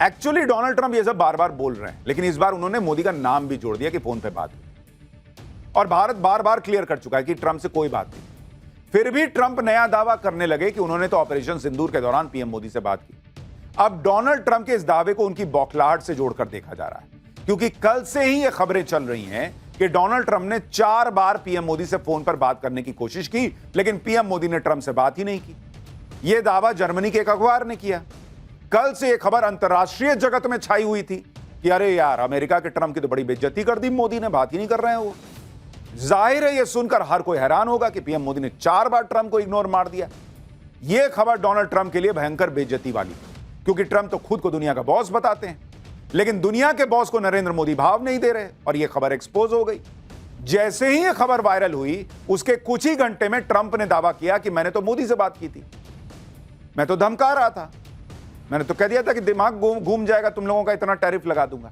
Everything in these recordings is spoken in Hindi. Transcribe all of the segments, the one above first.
एक्चुअली डोनाल्ड ट्रंप ये सब बार बार बोल रहे हैं, लेकिन इस बार उन्होंने मोदी का नाम भी जोड़ दिया कि फोन पे बात हुई। और भारत बार बार क्लियर कर चुका है कि ट्रंप से कोई बात नहीं। फिर भी ट्रंप नया दावा करने लगे कि उन्होंने तो ऑपरेशन सिंदूर के दौरान पीएम मोदी से बात की। अब डोनाल्ड ट्रंप के इस दावे को उनकी बौखलाहट से जोड़कर देखा जा रहा है, क्योंकि कल से ही ये खबरें चल रही हैं कि डोनाल्ड ट्रंप ने 4 बार पीएम मोदी से फोन पर बात करने की कोशिश की, लेकिन पीएम मोदी ने ट्रंप से बात ही नहीं की। यह दावा जर्मनी के एक अखबार ने किया। कल से यह खबर अंतर्राष्ट्रीय जगत में छाई हुई थी कि अरे यार, अमेरिका के ट्रंप की तो बड़ी बेइज्जती कर दी, मोदी ने बात ही नहीं कर रहे हैं वो। जाहिर है यह सुनकर हर कोई हैरान होगा कि पीएम मोदी ने 4 बार ट्रंप को इग्नोर मार दिया। यह खबर डोनाल्ड ट्रंप के लिए भयंकर बेइज्जती वाली, क्योंकि ट्रंप तो खुद को दुनिया का बॉस बताते हैं, लेकिन दुनिया के बॉस को नरेंद्र मोदी भाव नहीं दे रहे, और यह खबर एक्सपोज हो गई। जैसे ही यह खबर वायरल हुई, उसके कुछ ही घंटे में ट्रंप ने दावा किया कि मैंने तो मोदी से बात की थी, मैं तो धमका रहा था, मैंने तो कह दिया था कि दिमाग घूम जाएगा तुम लोगों का, इतना टैरिफ लगा दूंगा।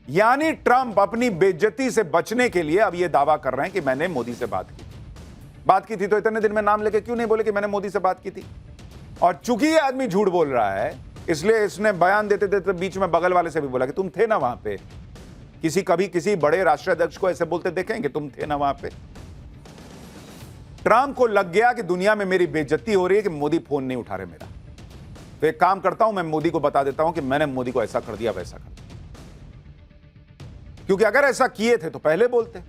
यानी ट्रंप अपनी बेइज्जती से बचने के लिए अब यह दावा कर रहे हैं कि मैंने मोदी से बात की थी तो इतने दिन में नाम लेके क्यों नहीं बोले कि मैंने मोदी से बात की थी। और चूंकि यह आदमी झूठ बोल रहा है, इसलिए इसने बयान देते देते बीच में बगल वाले से भी बोला कि तुम थे ना वहां पे। कभी किसी बड़े राष्ट्राध्यक्ष को ऐसे बोलते देखेंगे, तुम थे ना वहां पे। ट्रंप को लग गया कि दुनिया में मेरी बेइज्जती हो रही है कि मोदी फोन नहीं उठा रहे मेरा, तो एक काम करता हूं, मैं मोदी को बता देता हूं कि मैंने मोदी को ऐसा कर दिया, वैसा कर दिया। क्योंकि अगर ऐसा किए थे तो पहले बोलते।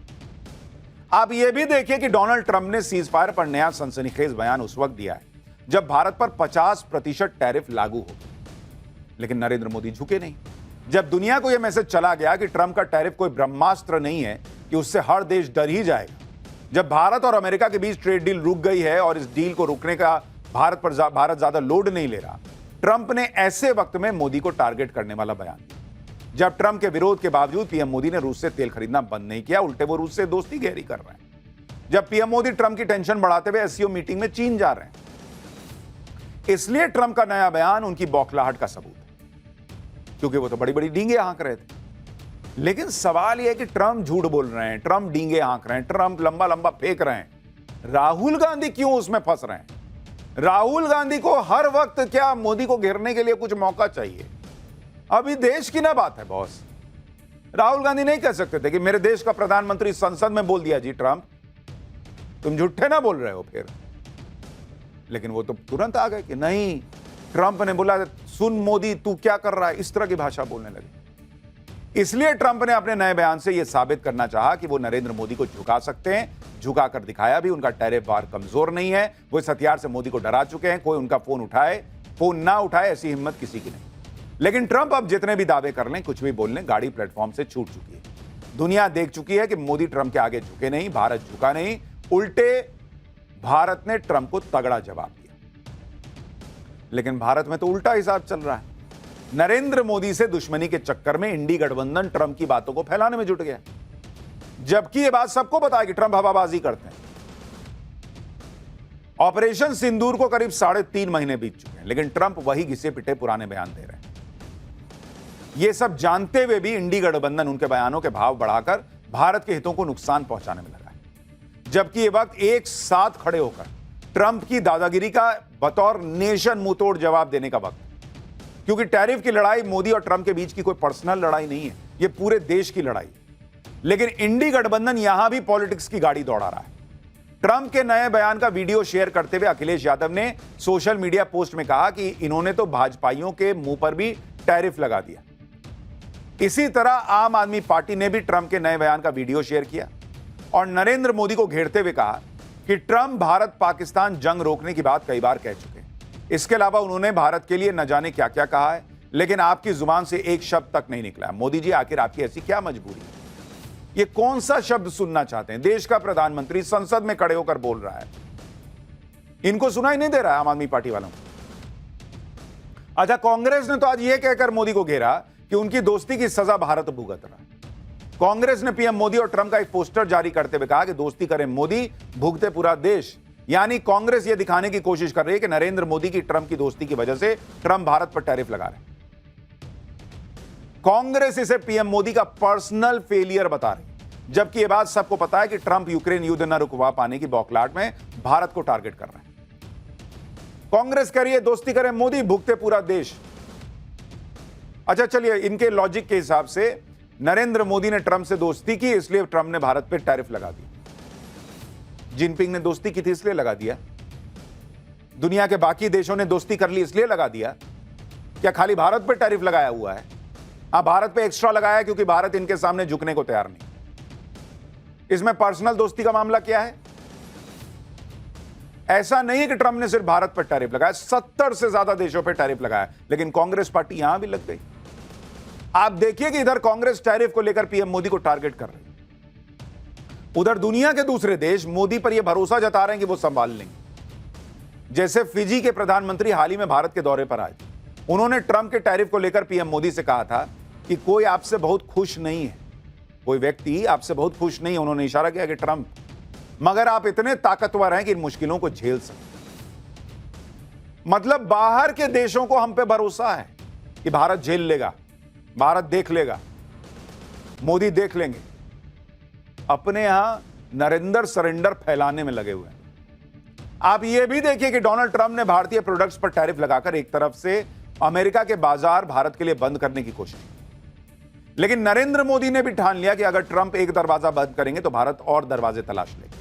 आप यह भी देखिए कि डोनाल्ड ट्रंप ने सीज फायर पर नया सनसनीखेज बयान उस वक्त दिया है जब भारत पर 50% टैरिफ लागू हो, लेकिन नरेंद्र मोदी झुके नहीं। जब दुनिया को यह मैसेज चला गया कि ट्रंप का टैरिफ कोई ब्रह्मास्त्र नहीं है कि उससे हर देश डर ही जाएगा, जब भारत और अमेरिका के बीच ट्रेड डील रुक गई है और इस डील को रोकने का भारत ज्यादा लोड नहीं ले रहा, ट्रंप ने ऐसे वक्त में मोदी को टारगेट करने वाला बयान दिया। जब ट्रंप के विरोध के बावजूद पीएम मोदी ने रूस से तेल खरीदना बंद नहीं किया, उल्टे वो रूस से दोस्ती गहरी कर रहे हैं। जब पीएम मोदी ट्रंप की टेंशन बढ़ाते हुए एससीओ मीटिंग में चीन जा रहे हैं, इसलिए ट्रंप का नया बयान उनकी बौखलाहट का सबूत है, क्योंकि वो तो बड़ी बड़ी डींगे हाँक रहे थे। लेकिन सवाल यह है कि ट्रंप झूठ बोल रहे हैं, ट्रंप डींगे हाँक रहे हैं, ट्रंप लंबा लंबा फेंक रहे हैं, राहुल गांधी क्यों उसमें फंस रहे हैं? राहुल गांधी को हर वक्त क्या मोदी को घेरने के लिए कुछ मौका चाहिए? अभी देश की ना बात है बॉस। राहुल गांधी नहीं कह सकते थे कि मेरे देश का प्रधानमंत्री संसद में बोल दिया जी ट्रंप, तुम झूठे ना बोल रहे हो फिर। लेकिन वो तो तुरंत आ गए कि नहीं, ट्रंप ने बोला सुन मोदी तू क्या कर रहा है, इस तरह की भाषा बोलने लगे। इसलिए ट्रंप ने अपने नए बयान से यह साबित करना चाहा कि वो नरेंद्र मोदी को झुका सकते हैं, झुकाकर दिखाया भी। उनका टैरिफ वार कमजोर नहीं है, वो इस हथियार से मोदी को डरा चुके हैं। कोई उनका फोन ना उठाए ऐसी हिम्मत किसी की नहीं। लेकिन ट्रंप अब जितने भी दावे कर लें, कुछ भी बोल लें, गाड़ी प्लेटफॉर्म से छूट चुकी है। दुनिया देख चुकी है कि मोदी ट्रंप के आगे झुके नहीं, भारत झुका नहीं, उल्टे भारत ने ट्रंप को तगड़ा जवाब दिया। लेकिन भारत में तो उल्टा हिसाब चल रहा है। नरेंद्र मोदी से दुश्मनी के चक्कर में इंडी गठबंधन ट्रंप की बातों को फैलाने में जुट गया, जबकि यह बात सबको पता है कि ट्रंप हवाबाजी करते हैं। ऑपरेशन सिंदूर को करीब 3.5 महीने बीत चुके हैं, लेकिन ट्रंप वही घिसे पिटे पुराने बयान दे रहे हैं। यह सब जानते हुए भी इंडी गठबंधन उनके बयानों के भाव बढ़ाकर भारत के हितों को नुकसान पहुंचाने में लगा है। जबकि यह वक्त एक साथ खड़े होकर ट्रंप की दादागिरी का बतौर नेशन मुंहतोड़ जवाब देने का वक्त, क्योंकि टैरिफ की लड़ाई मोदी और ट्रंप के बीच की कोई पर्सनल लड़ाई नहीं है, यह पूरे देश की लड़ाई। लेकिन इंडी गठबंधन यहां भी पॉलिटिक्स की गाड़ी दौड़ा रहा है। ट्रंप के नए बयान का वीडियो शेयर करते हुए अखिलेश यादव ने सोशल मीडिया पोस्ट में कहा कि इन्होंने तो भाजपाइयों के मुंह पर भी टैरिफ लगा दिया। इसी तरह आम आदमी पार्टी ने भी ट्रंप के नए बयान का वीडियो शेयर किया और नरेंद्र मोदी को घेरते हुए कहा कि ट्रंप भारत पाकिस्तान जंग रोकने की बात कई बार कह चुके हैं। इसके अलावा उन्होंने भारत के लिए न जाने क्या क्या कहा है, लेकिन आपकी जुबान से एक शब्द तक नहीं निकला। मोदी जी, आखिर आपकी ऐसी क्या मजबूरी है? ये कौन सा शब्द सुनना चाहते हैं? देश का प्रधानमंत्री संसद में खड़े होकर बोल रहा है, इनको सुनाई नहीं दे रहा है आम आदमी पार्टी वालों को? अच्छा, कांग्रेस ने तो आज यह कहकर मोदी को घेरा कि उनकी दोस्ती की सजा भारत भुगत रहा। कांग्रेस ने पीएम मोदी और ट्रंप का एक पोस्टर जारी करते हुए कहा कि दोस्ती करें मोदी, भुगते पूरा देश। यानी कांग्रेस यह दिखाने की कोशिश कर रही है कि नरेंद्र मोदी की ट्रंप की दोस्ती की वजह से ट्रंप भारत पर टैरिफ लगा रहे हैं। कांग्रेस इसे पीएम मोदी का पर्सनल फेलियर बता रही, जबकि यह बात सबको पता है कि ट्रंप यूक्रेन युद्ध न रुकवा पाने की बौखलाहट में भारत को टारगेट कर रहे हैं। कांग्रेस कह रही है दोस्ती करें मोदी, भुगते पूरा देश। अच्छा चलिए, इनके लॉजिक के हिसाब से नरेंद्र मोदी ने ट्रंप से दोस्ती की, इसलिए ट्रंप ने भारत पे टैरिफ लगा दिया। जिनपिंग ने दोस्ती की थी इसलिए लगा दिया। दुनिया के बाकी देशों ने दोस्ती कर ली इसलिए लगा दिया। क्या खाली भारत पे टैरिफ लगाया हुआ है? हाँ, भारत पे एक्स्ट्रा लगाया क्योंकि भारत इनके सामने झुकने को तैयार नहीं। इसमें पर्सनल दोस्ती का मामला क्या है? ऐसा नहीं है कि ट्रंप ने सिर्फ भारत पर टैरिफ लगाया, 70 से ज्यादा देशों पर टैरिफ लगाया, लेकिन कांग्रेस पार्टी यहां भी लग गई। आप देखिए कि इधर कांग्रेस टैरिफ को लेकर पीएम मोदी को टारगेट कर रही है, उधर दुनिया के दूसरे देश मोदी पर यह भरोसा जता रहे हैं कि वो संभाल लेंगे। जैसे फिजी के प्रधानमंत्री हाल ही में भारत के दौरे पर आए, उन्होंने ट्रंप के टैरिफ को लेकर पीएम मोदी से कहा था कि कोई आपसे बहुत खुश नहीं है, कोई व्यक्ति आपसे बहुत खुश नहीं है। उन्होंने इशारा किया कि ट्रंप, मगर आप इतने ताकतवर हैं कि इन मुश्किलों को झेल सकते। मतलब बाहर के देशों को हम पे भरोसा है कि भारत झेल लेगा, भारत देख लेगा, मोदी देख लेंगे। अपने यहां नरेंद्र सरेंडर फैलाने में लगे हुए हैं। आप यह भी देखिए कि डोनाल्ड ट्रंप ने भारतीय प्रोडक्ट्स पर टैरिफ लगाकर एक तरफ से अमेरिका के बाजार भारत के लिए बंद करने की कोशिश की, लेकिन नरेंद्र मोदी ने भी ठान लिया कि अगर ट्रंप एक दरवाजा बंद करेंगे तो भारत और दरवाजे तलाश लेगा।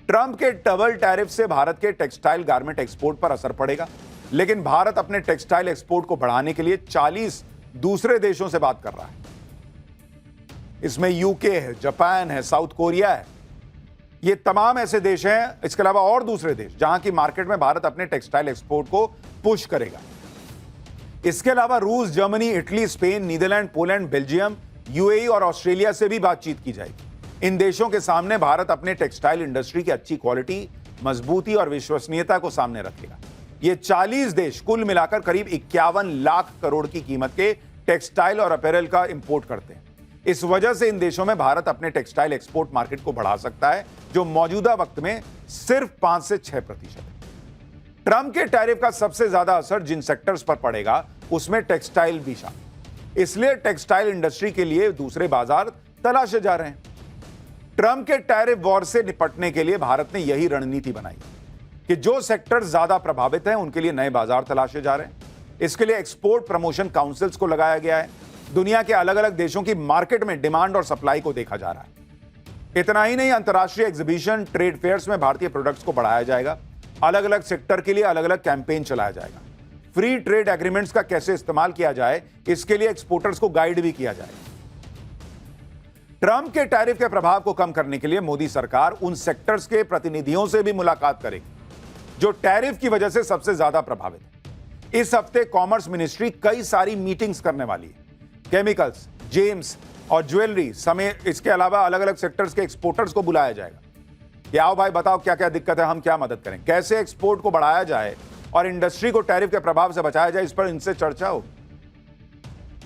ट्रंप के डबल टैरिफ से भारत के टेक्सटाइल गारमेंट एक्सपोर्ट पर असर पड़ेगा, लेकिन भारत अपने टेक्सटाइल एक्सपोर्ट को बढ़ाने के लिए 40 दूसरे देशों से बात कर रहा है। इसमें यूके है, जापान है, साउथ कोरिया है। ये तमाम ऐसे देश हैं, इसके अलावा और दूसरे देश जहां की मार्केट में भारत अपने टेक्सटाइल एक्सपोर्ट को पुश करेगा। इसके अलावा रूस, Germany, Italy, Spain, Netherland, Poland, Belgium, UAE और ऑस्ट्रेलिया से भी बातचीत की जाएगी। इन देशों के सामने भारत अपने टेक्सटाइल इंडस्ट्री की अच्छी क्वालिटी, मजबूती और विश्वसनीयता को सामने रखेगा। ये 40 देश कुल मिलाकर करीब 51 लाख करोड़ की कीमत के टेक्सटाइल और अपैरल का इंपोर्ट करते हैं। इस वजह से इन देशों में भारत अपने टेक्सटाइल एक्सपोर्ट मार्केट को बढ़ा सकता है, जो मौजूदा वक्त में सिर्फ 5 से 6% है। ट्रंप के टैरिफ का सबसे ज्यादा असर जिन सेक्टर्स पर पड़ेगा उसमें टेक्सटाइल भी शामिल, इसलिए टेक्सटाइल इंडस्ट्री के लिए दूसरे बाजार तलाशे जा रहे हैं। ट्रंप के टैरिफ वॉर से निपटने के लिए भारत ने यही रणनीति बनाई कि जो सेक्टर ज्यादा प्रभावित हैं उनके लिए नए बाजार तलाशे जा रहे हैं। इसके लिए एक्सपोर्ट प्रमोशन काउंसिल्स को लगाया गया है। दुनिया के अलग अलग देशों की मार्केट में डिमांड और सप्लाई को देखा जा रहा है। इतना ही नहीं, अंतर्राष्ट्रीय एग्जीबिशन, ट्रेड फेयर्स में भारतीय प्रोडक्ट्स को बढ़ाया जाएगा। अलग अलग सेक्टर के लिए अलग अलग कैंपेन चलाया जाएगा। फ्री ट्रेड एग्रीमेंट्स का कैसे इस्तेमाल किया जाए, इसके लिए एक्सपोर्टर्स को गाइड भी किया जाएगा। ट्रंप के टैरिफ के प्रभाव को कम करने के लिए मोदी सरकार उन सेक्टर्स के प्रतिनिधियों से भी मुलाकात करेगी जो टैरिफ की वजह से सबसे ज्यादा प्रभावित है। इस हफ्ते कॉमर्स मिनिस्ट्री कई सारी मीटिंग्स करने वाली है। केमिकल्स, जेम्स और ज्वेलरी समेत इसके अलावा अलग अलग सेक्टर्स के एक्सपोर्टर्स को बुलाया जाएगा कि आओ भाई बताओ क्या क्या दिक्कत है, हम क्या मदद करें, कैसे एक्सपोर्ट को बढ़ाया जाए और इंडस्ट्री को टैरिफ के प्रभाव से बचाया जाए, इस पर इनसे चर्चा हो।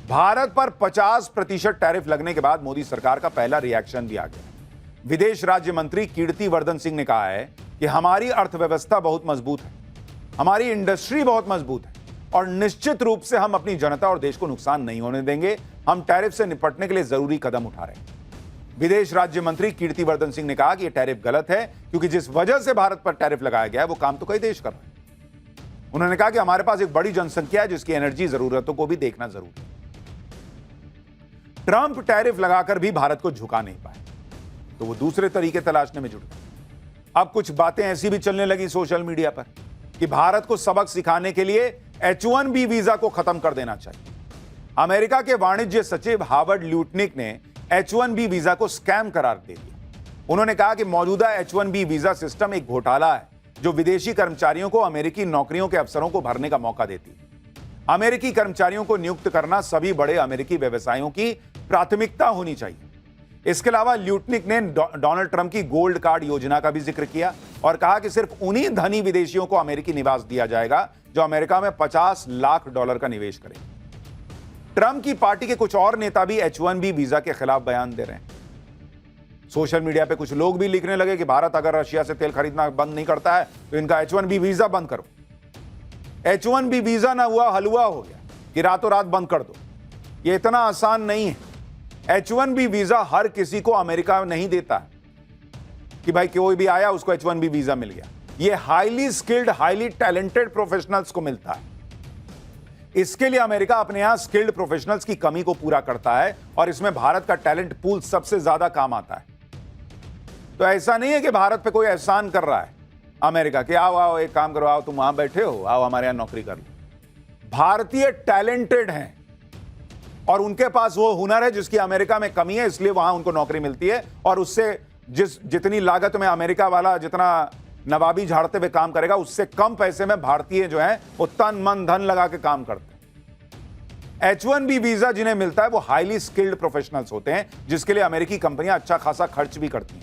भारत पर 50% टैरिफ लगने के बाद मोदी सरकार का पहला रिएक्शन भी आ गया। विदेश राज्य मंत्री कीर्तिवर्धन सिंह ने कहा है कि हमारी अर्थव्यवस्था बहुत मजबूत है, हमारी इंडस्ट्री बहुत मजबूत है और निश्चित रूप से हम अपनी जनता और देश को नुकसान नहीं होने देंगे। हम टैरिफ से निपटने के लिए जरूरी कदम उठा रहे हैं। विदेश राज्य मंत्री कीर्तिवर्धन सिंह ने कहा कि यह टैरिफ गलत है, क्योंकि जिस वजह से भारत पर टैरिफ लगाया गया है वो काम तो कई देश कर रहे हैं। उन्होंने कहा कि हमारे पास एक बड़ी जनसंख्या है जिसकी एनर्जी जरूरतों को भी देखना जरूरी है। ट्रंप टैरिफ लगाकर भी भारत को झुका नहीं पाए तो वो दूसरे तरीके तलाशने में जुट गए। अब कुछ बातें ऐसी भी चलने लगी सोशल मीडिया पर कि भारत को सबक सिखाने के लिए H-1B वीजा को खत्म कर देना चाहिए। अमेरिका के वाणिज्य सचिव हार्वर्ड ल्यूटनिक ने H-1B वीजा को स्कैम करार दे दिया। उन्होंने कहा कि मौजूदा H-1B वीजा सिस्टम एक घोटाला है जो विदेशी कर्मचारियों को अमेरिकी नौकरियों के अवसरों को भरने का मौका देती है। अमेरिकी कर्मचारियों को नियुक्त करना सभी बड़े अमेरिकी व्यवसायों की प्राथमिकता होनी चाहिए। इसके अलावा ल्यूटनिक ने डोनाल्ड ट्रंप की गोल्ड कार्ड योजना का भी जिक्र किया और कहा कि सिर्फ उन्हीं धनी विदेशियों को अमेरिकी निवास दिया जाएगा जो अमेरिका में $50 लाख का निवेश करें। ट्रंप की पार्टी के कुछ और नेता भी H-1B वीजा के खिलाफ बयान दे रहे हैं। सोशल मीडिया पे कुछ लोग भी लिखने लगे कि भारत अगर रशिया से तेल खरीदना बंद नहीं करता है तो इनका H-1B वीजा बंद करो। H-1B वीजा ना हुआ हलवा हो गया कि रातों रात बंद कर दो। ये इतना आसान नहीं है। H-1B वीजा हर किसी को अमेरिका नहीं देता कि भाई कोई भी आया उसको H-1B वीजा मिल गया। ये highly skilled, highly talented professionals को मिलता है। इसके लिए अमेरिका अपने यहां स्किल्ड प्रोफेशनल्स की कमी को पूरा करता है और इसमें भारत का टैलेंट पूल सबसे ज्यादा काम आता है। तो ऐसा नहीं है कि भारत पे कोई एहसान कर रहा है अमेरिका कि आओ आओ एक काम करो, आओ तुम वहां बैठे हो, आओ हमारे यहां नौकरी कर लो। भारतीय टैलेंटेड हैं और उनके पास वो हुनर है जिसकी अमेरिका में कमी है, इसलिए वहां उनको नौकरी मिलती है। और उससे जितनी लागत में अमेरिका वाला जितना नवाबी झाड़ते हुए काम करेगा, उससे कम पैसे में भारतीय जो है वो तन मन धन लगा के काम करते हैं। H1B वीजा जिन्हें मिलता है वो हाईली स्किल्ड प्रोफेशनल्स होते हैं, जिसके लिए अमेरिकी कंपनियां अच्छा खासा खर्च भी करती हैं।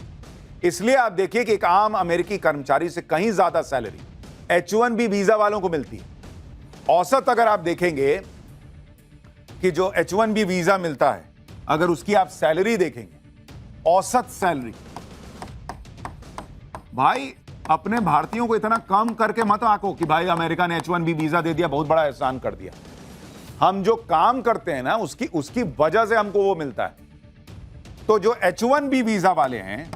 इसलिए आप देखिए कि एक आम अमेरिकी कर्मचारी से कहीं ज्यादा सैलरी H1B वीजा वालों को मिलती है। औसत अगर आप देखेंगे कि जो H1B वीजा मिलता है, अगर उसकी आप सैलरी देखेंगे, औसत सैलरी, भाई अपने भारतीयों को इतना कम करके मत आंको कि भाई अमेरिका ने H1B वीजा दे दिया, बहुत बड़ा एहसान कर दिया। हम जो काम करते हैं ना उसकी वजह से हमको वो मिलता है। तो जो H1B वीजा वाले हैं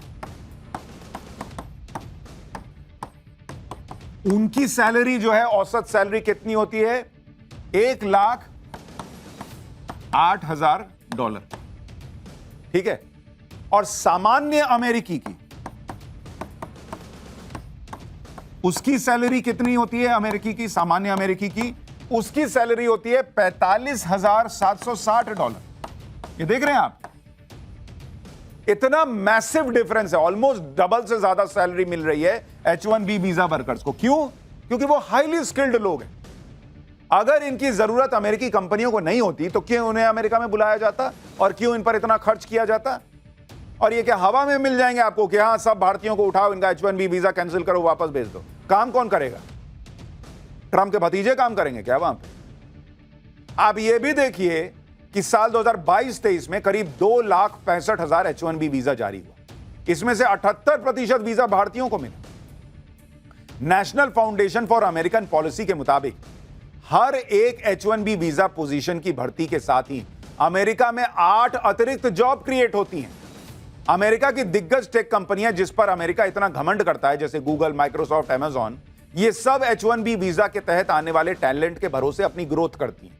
उनकी सैलरी जो है, औसत सैलरी कितनी होती है? $1,08,000, ठीक है। और सामान्य अमेरिकी की उसकी सैलरी कितनी होती है? अमेरिकी की, सामान्य अमेरिकी की उसकी सैलरी होती है $45,760। ये देख रहे हैं आप, इतना मैसिव डिफरेंस है, ऑलमोस्ट डबल से ज्यादा सैलरी मिल रही है H1B वीजा वर्कर्स को। क्यों? क्योंकि वो हाईली स्किल्ड लोग हैं। अगर इनकी जरूरत अमेरिकी कंपनियों को नहीं होती तो क्यों उन्हें अमेरिका में बुलाया जाता और क्यों इन पर इतना खर्च किया जाता? और ये क्या हवा में मिल जाएंगे आपको कि हाँ सब भारतीयों को उठाओ, इनका H1B वीजा कैंसिल करो, वापस भेज दो? काम कौन करेगा? ट्रंप के भतीजे काम करेंगे क्या वहां पे? आप ये भी देखिए कि साल 2022-23 में करीब 2,65,000 H1B वीजा जारी हुआ। इसमें से 78% वीजा भारतीयों को मिला। National foundation for American policy के मुताबिक हर एक H1B वीजा पोजीशन की भर्ती के साथ ही अमेरिका में 8 अतिरिक्त जॉब क्रिएट होती हैं। अमेरिका की दिग्गज टेक कंपनियां जिस पर अमेरिका इतना घमंड करता है, जैसे गूगल, माइक्रोसॉफ्ट, अमेजॉन, ये सब H1B वीजा के तहत आने वाले टैलेंट के भरोसे अपनी ग्रोथ करती हैं।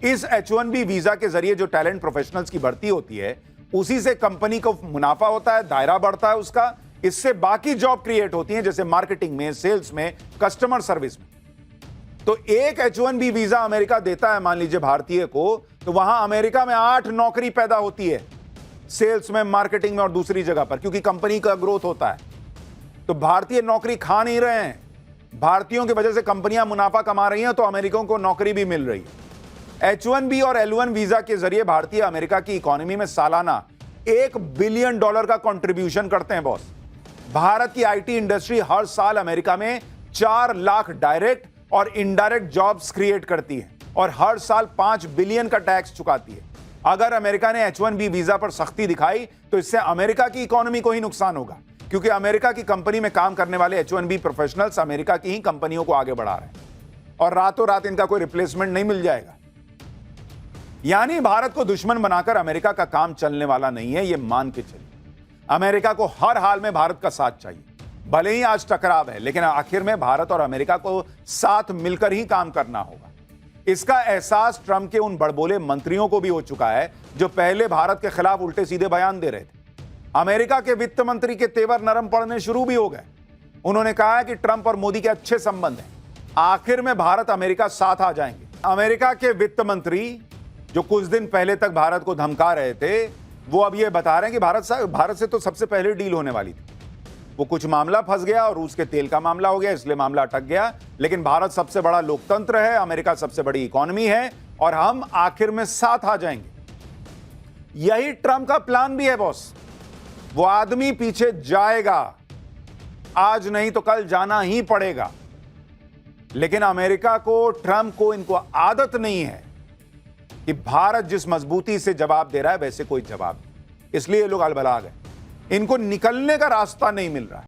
इस H1B वीजा के जरिए जो टैलेंट प्रोफेशनल्स की भर्ती होती है, उसी से कंपनी को मुनाफा होता है, दायरा बढ़ता है उसका। इससे बाकी जॉब क्रिएट होती हैं, जैसे मार्केटिंग में, सेल्स में, कस्टमर सर्विस में। तो एक H1B वीजा अमेरिका देता है मान लीजिए भारतीय को, तो वहां अमेरिका में 8 नौकरी पैदा होती है, सेल्स में, मार्केटिंग में और दूसरी जगह पर, क्योंकि कंपनी का ग्रोथ होता है। तो भारतीय नौकरी खा नहीं रहे हैं, भारतीयों की वजह से कंपनियां मुनाफा कमा रही हैं, तो अमेरिकियों को नौकरी भी मिल रही है। H1B और L1 वीजा के जरिए भारतीय अमेरिका की इकोनॉमी में सालाना $1 बिलियन का कंट्रीब्यूशन करते हैं बॉस। भारत की आईटी इंडस्ट्री हर साल अमेरिका में 4 लाख डायरेक्ट और इनडायरेक्ट जॉब्स क्रिएट करती है और हर साल 5 बिलियन का टैक्स चुकाती है। अगर अमेरिका ने H1B वीजा पर सख्ती दिखाई तो इससे अमेरिका की इकोनॉमी को ही नुकसान होगा, क्योंकि अमेरिका की कंपनी में काम करने वाले H1B प्रोफेशनल्स अमेरिका की ही कंपनियों को आगे बढ़ा रहे हैं और रातों रात इनका कोई रिप्लेसमेंट नहीं मिल जाएगा। यानी भारत को दुश्मन बनाकर अमेरिका का काम चलने वाला नहीं है, यह मान के चलिए। अमेरिका को हर हाल में भारत का साथ चाहिए, भले ही आज टकराव है, लेकिन आखिर में भारत और अमेरिका को साथ मिलकर ही काम करना होगा। इसका एहसास ट्रंप के उन बड़बोले मंत्रियों को भी हो चुका है जो पहले भारत के खिलाफ उल्टे सीधे बयान दे रहे थे। अमेरिका के वित्त मंत्री के तेवर नरम पड़ने शुरू भी हो गए। उन्होंने कहा है कि ट्रंप और मोदी के अच्छे संबंध हैं, आखिर में भारत अमेरिका साथ आ जाएंगे। अमेरिका के वित्त मंत्री जो कुछ दिन पहले तक भारत को धमका रहे थे, वो अब ये बता रहे हैं कि भारत से तो सबसे पहले डील होने वाली थी, वो कुछ मामला फंस गया और रूस के तेल का मामला हो गया, इसलिए मामला अटक गया। लेकिन भारत सबसे बड़ा लोकतंत्र है, अमेरिका सबसे बड़ी इकोनॉमी है और हम आखिर में साथ आ जाएंगे। यही ट्रंप का प्लान भी है बॉस। वो आदमी पीछे जाएगा, आज नहीं तो कल जाना ही पड़ेगा। लेकिन अमेरिका को, ट्रंप को, इनको आदत नहीं है कि भारत जिस मजबूती से जवाब दे रहा है वैसे कोई जवाब नहीं, इसलिए ये लोग अलबला गए। इनको निकलने का रास्ता नहीं मिल रहा है।